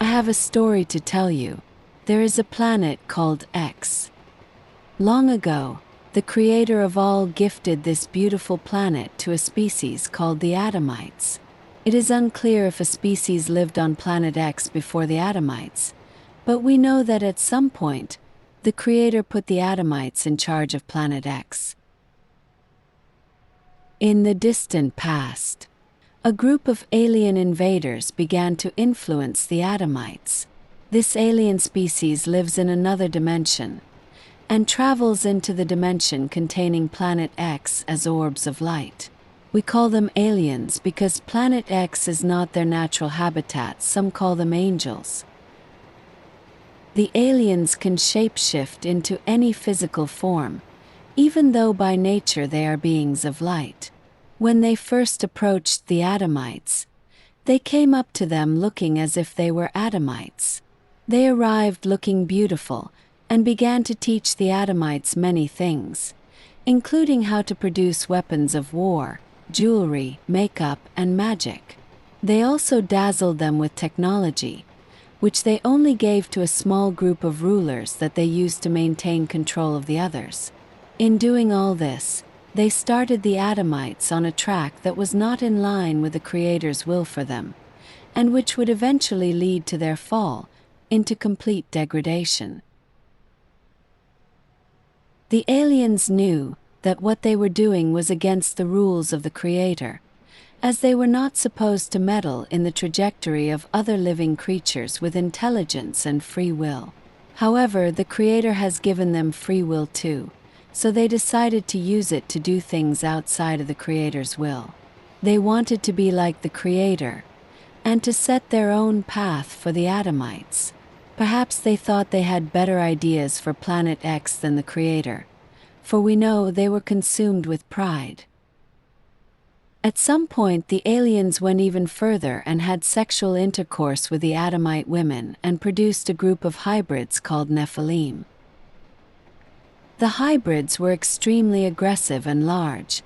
have a story to tell you. There is a planet called X. Long ago, the creator of all gifted this beautiful planet to a species called the Adamites. It is unclear if a species lived on planet X before the Adamites, but we know that at some point, the creator put the Adamites in charge of planet X. In the distant past, a group of alien invaders began to influence the Adamites. This alien species lives in another dimension and travels into the dimension containing planet X as orbs of light. We call them aliens because planet X is not their natural habitat. Some call them angels. The aliens can shapeshift into any physical form, even though by nature they are beings of light. When they first approached the Adamites, they came up to them looking as if they were Adamites. They arrived looking beautiful and began to teach the Adamites many things, including how to produce weapons of war, jewelry, makeup, and magic. They also dazzled them with technology, which they only gave to a small group of rulers that they used to maintain control of the others. In doing all this, they started the Adamites on a track that was not in line with the Creator's will for them, and which would eventually lead to their fall into complete degradation. The aliens knew that what they were doing was against the rules of the Creator, as they were not supposed to meddle in the trajectory of other living creatures with intelligence and free will. However, the Creator has given them free will too, so they decided to use it to do things outside of the Creator's will. They wanted to be like the Creator, and to set their own path for the Adamites. Perhaps they thought they had better ideas for Planet X than the Creator, for we know they were consumed with pride. At some point, the aliens went even further and had sexual intercourse with the Adamite women and produced a group of hybrids called Nephilim. The hybrids were extremely aggressive and large,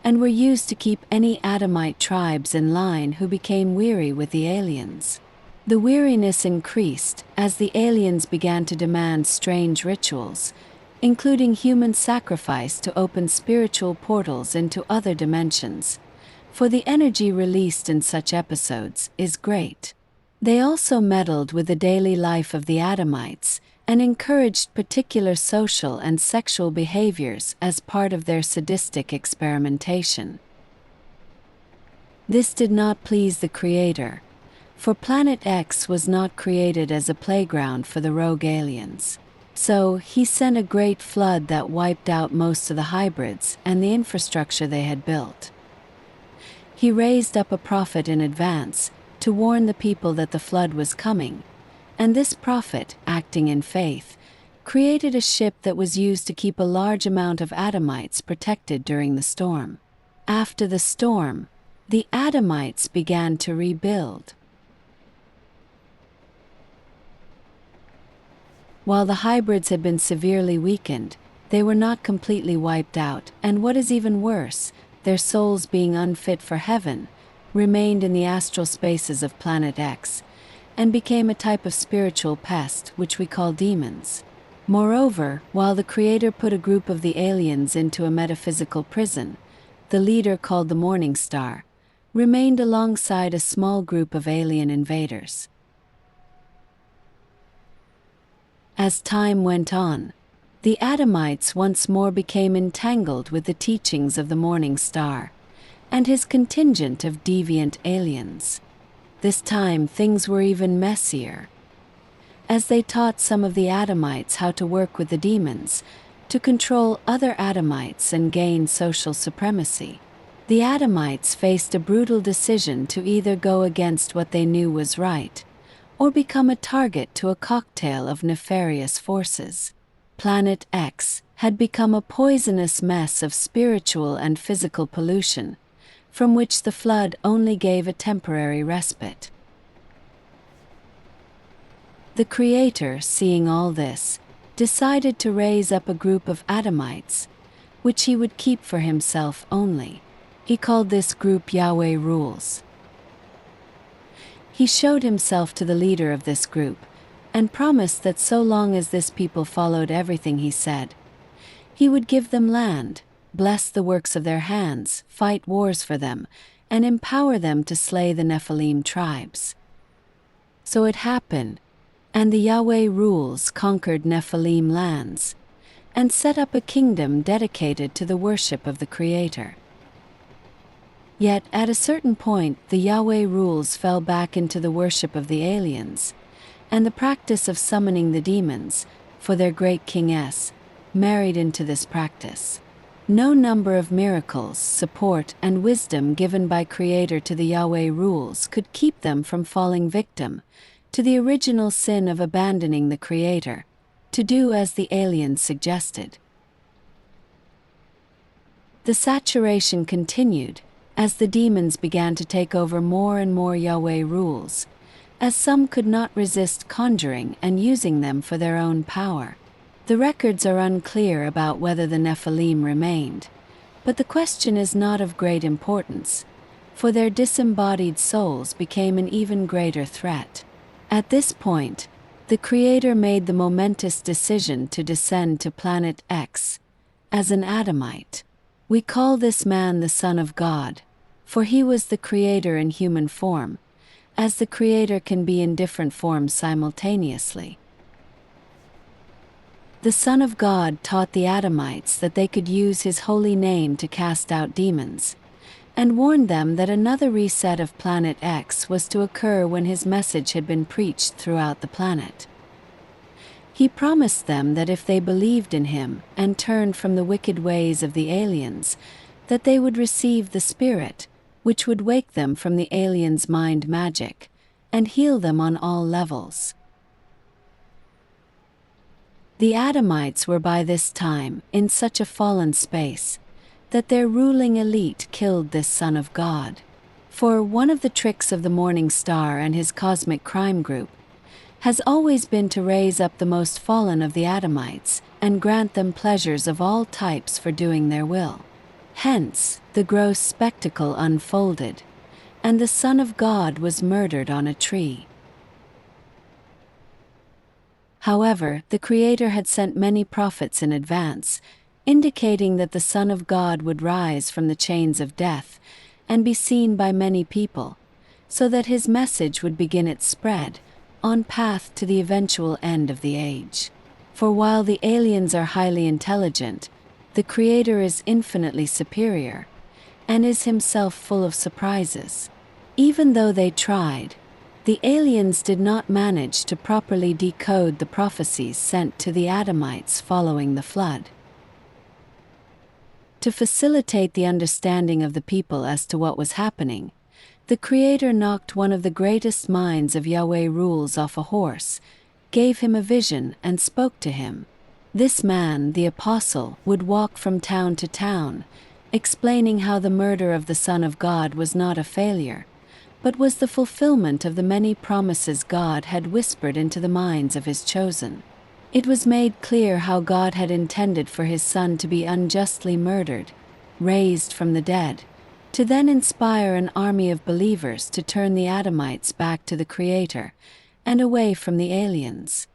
and were used to keep any Adamite tribes in line who became weary with the aliens. The weariness increased as the aliens began to demand strange rituals, including human sacrifice to open spiritual portals into other dimensions, for the energy released in such episodes is great. They also meddled with the daily life of the Adamites and encouraged particular social and sexual behaviors as part of their sadistic experimentation. This did not please the Creator, for Planet X was not created as a playground for the rogue aliens. So, he sent a great flood that wiped out most of the hybrids and the infrastructure they had built. He raised up a prophet in advance to warn the people that the flood was coming, and this prophet, acting in faith, created a ship that was used to keep a large amount of Adamites protected during the storm. After the storm, the Adamites began to rebuild. While the hybrids had been severely weakened, they were not completely wiped out, and what is even worse, their souls being unfit for heaven, remained in the astral spaces of Planet X, and became a type of spiritual pest which we call demons. Moreover, while the Creator put a group of the aliens into a metaphysical prison, the leader, called the Morning Star, remained alongside a small group of alien invaders. As time went on, the Adamites once more became entangled with the teachings of the Morning Star and his contingent of deviant aliens. This time things were even messier, as they taught some of the Adamites how to work with the demons to control other Adamites and gain social supremacy. The Adamites faced a brutal decision to either go against what they knew was right, or become a target to a cocktail of nefarious forces. Planet X had become a poisonous mess of spiritual and physical pollution, from which the flood only gave a temporary respite. The Creator, seeing all this, decided to raise up a group of Adamites, which he would keep for himself only. He called this group Yahweh Rules. He showed himself to the leader of this group, and promised that so long as this people followed everything he said, he would give them land, bless the works of their hands, fight wars for them, and empower them to slay the Nephilim tribes. So it happened, and the Yahweh rules conquered Nephilim lands, and set up a kingdom dedicated to the worship of the Creator. Yet at a certain point the Yahweh rules fell back into the worship of the aliens, and the practice of summoning the demons, for their great King married into this practice. No number of miracles, support, and wisdom given by Creator to the Yahweh rules could keep them from falling victim to the original sin of abandoning the Creator, to do as the aliens suggested. The saturation continued as the demons began to take over more and more Yahweh rules, as some could not resist conjuring and using them for their own power. The records are unclear about whether the Nephilim remained, but the question is not of great importance, for their disembodied souls became an even greater threat. At this point, the Creator made the momentous decision to descend to planet X as an Adamite. We call this man the Son of God, for he was the Creator in human form, as the Creator can be in different forms simultaneously. The Son of God taught the Adamites that they could use his holy name to cast out demons, and warned them that another reset of Planet X was to occur when his message had been preached throughout the planet. He promised them that if they believed in him and turned from the wicked ways of the aliens, that they would receive the Spirit, which would wake them from the aliens' mind magic, and heal them on all levels. The Adamites were by this time in such a fallen space that their ruling elite killed this Son of God. For one of the tricks of the Morning Star and his cosmic crime group has always been to raise up the most fallen of the Adamites and grant them pleasures of all types for doing their will. Hence, the gross spectacle unfolded, and the Son of God was murdered on a tree. However, the Creator had sent many prophets in advance, indicating that the Son of God would rise from the chains of death and be seen by many people, so that his message would begin its spread, on path to the eventual end of the age. For while the aliens are highly intelligent, the Creator is infinitely superior, and is himself full of surprises. Even though they tried, the aliens did not manage to properly decode the prophecies sent to the Adamites following the flood. To facilitate the understanding of the people as to what was happening, the Creator knocked one of the greatest minds of Yahweh rules off a horse, gave him a vision, and spoke to him. This man, the Apostle, would walk from town to town, explaining how the murder of the Son of God was not a failure, but was the fulfillment of the many promises God had whispered into the minds of his chosen. It was made clear how God had intended for his Son to be unjustly murdered, raised from the dead, to then inspire an army of believers to turn the Adamites back to the Creator and away from the aliens.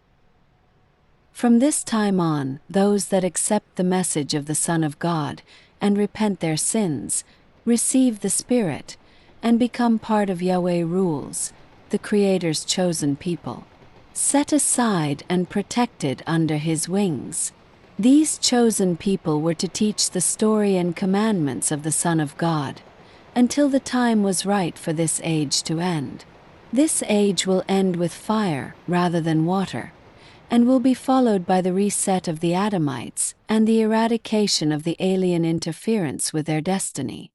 From this time on, those that accept the message of the Son of God and repent their sins, receive the Spirit, and become part of Yahweh rules, the Creator's chosen people, set aside and protected under his wings. These chosen people were to teach the story and commandments of the Son of God, until the time was right for this age to end. This age will end with fire rather than water, and will be followed by the reset of the Adamites and the eradication of the alien interference with their destiny.